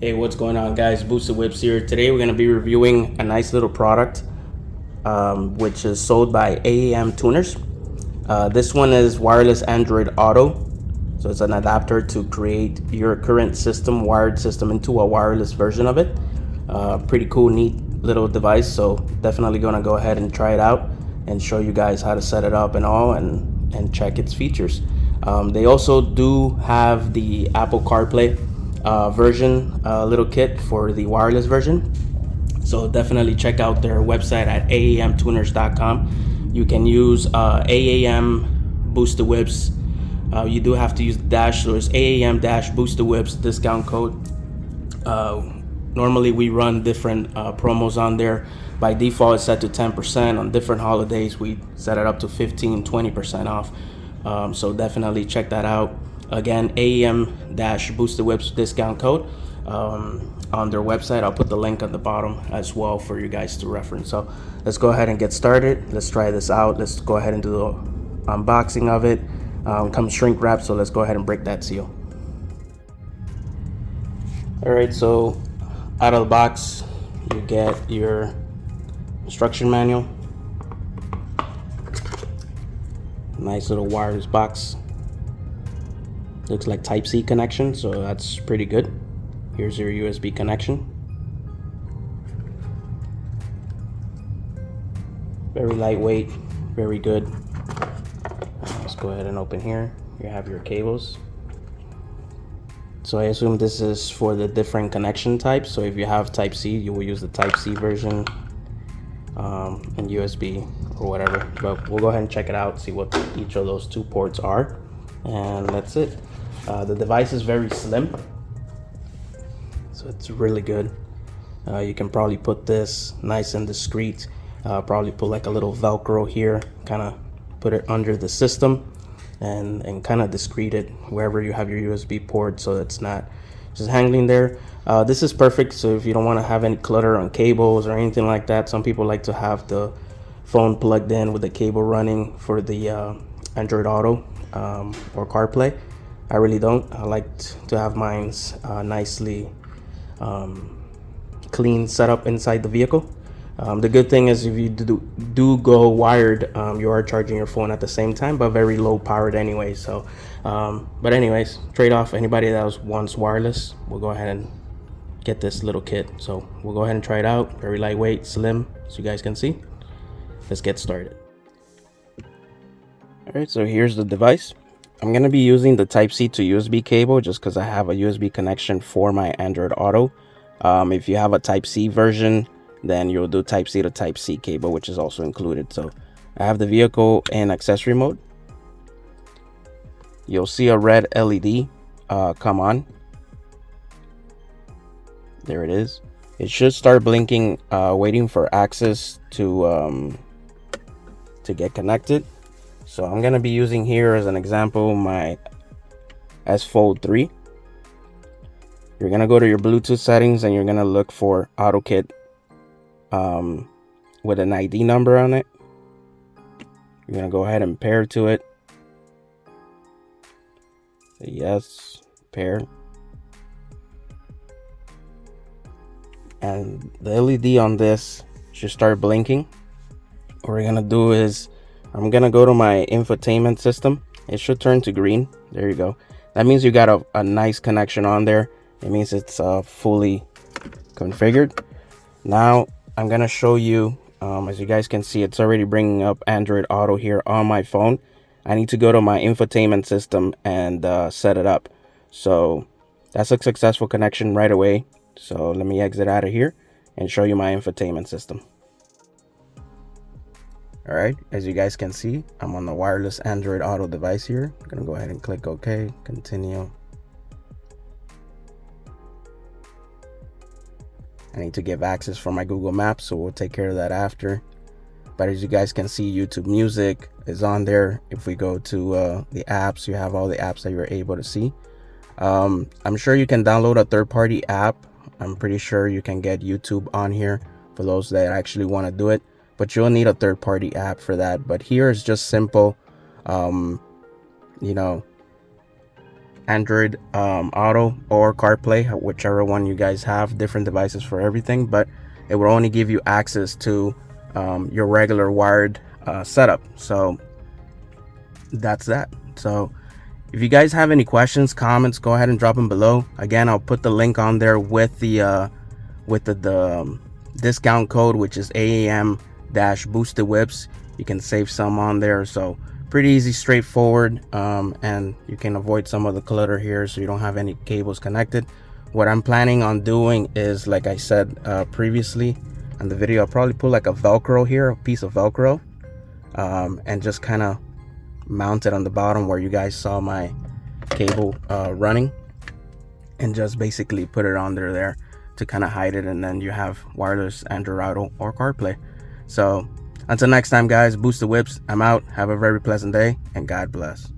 Hey, what's going on, guys? Boosted Whips here. Today we're going to be reviewing a nice little product which is sold by AEMTuners. This one is wireless Android Auto. So it's an adapter to create your current system, wired system, into a wireless version of it. Pretty cool, neat little device. So definitely going to go ahead and try it out and show you guys how to set it up and all, and check its features. They also do have the Apple Carplay version, little kit for the wireless version. So definitely check out their website at aemtuners.com. You can use AAM Boosted Whips. You do have to use the dash, so it's AAM Boosted Whips discount code. Normally we run different promos on there. By default it's set to 10%. On different holidays we set it up to 15-20% off. So definitely check that out. Again, AEM Boosted Whips discount code on their website. I'll put the link on the bottom as well for you guys to reference. So let's go ahead and get started. Let's try this out. Let's go ahead and do the unboxing of it. Comes shrink wrapped, so let's go ahead and break that seal. Alright, so out of the box you get your instruction manual. Nice little wireless box. Looks like Type-C connection, so that's pretty good. Here's your USB connection. Very lightweight, very good. Let's go ahead and open here. You have your cables. So I assume this is for the different connection types. So if you have Type-C, you will use the Type-C version, and USB or whatever. But we'll go ahead and check it out, see what each of those two ports are, and that's it. The device is very slim, so it's really good. You can probably put this nice and discreet. Probably put like a little Velcro here, kind of put it under the system, and kind of discreet it wherever you have your USB port, so it's not just hanging there. This is perfect, so if you don't want to have any clutter on cables or anything like that. Some people like to have the phone plugged in with the cable running for the Android Auto or CarPlay. I really don't. I like to have mine's nicely clean setup inside the vehicle. The good thing is if you do go wired, you are charging your phone at the same time, but very low powered anyway. So but anyways, trade-off, anybody that wants wireless, we'll go ahead and get this little kit. So we'll go ahead and try it out. Very lightweight, slim, so you guys can see. Let's get started. All right, so here's the device. I'm going to be using the Type-C to USB cable just because I have a USB connection for my Android Auto. If you have a Type-C version, then you'll do Type-C to Type-C cable, which is also included. So I have the vehicle in accessory mode. You'll see a red LED come on. There it is. It should start blinking, waiting for access to get connected. So I'm going to be using here as an example my S Fold 3. You're going to go to your Bluetooth settings and you're going to look for AutoKit with an ID number on it. You're going to go ahead and pair to it. Say yes, pair. And the LED on this should start blinking. What we're going to do is I'm gonna go to my infotainment system. It should turn to green. There you go. That means you got a nice connection on there. It means it's fully configured. Now I'm gonna show you, as you guys can see, it's already bringing up Android Auto here on my phone. I need to go to my infotainment system and set it up. So that's a successful connection right away. So let me exit out of here and show you my infotainment system. All right, as you guys can see, I'm on the wireless Android Auto device here. I'm gonna go ahead and click OK, continue. I need to give access for my Google Maps, so we'll take care of that after. But as you guys can see, YouTube Music is on there. If we go to the apps, you have all the apps that you're able to see. I'm sure you can download a third-party app. I'm pretty sure you can get YouTube on here for those that actually want to do it. But you'll need a third-party app for that. But here is just simple, you know, Android Auto or CarPlay, whichever one you guys have. Different devices for everything, but it will only give you access to your regular wired setup. So that's that. So if you guys have any questions, comments, go ahead and drop them below. Again, I'll put the link on there with the discount code, which is AEM-boosted whips. You can save some on there. So pretty easy, straightforward, and you can avoid some of the clutter here, so you don't have any cables connected. What I'm planning on doing is, like I said previously in the video, I'll probably put like a Velcro here, a piece of Velcro, and just kind of mount it on the bottom where you guys saw my cable running, and just basically put it on there to kind of hide it, and then you have wireless Android Auto or CarPlay. So until next time, guys, Boosted Whips, I'm out. Have a very pleasant day, and God bless.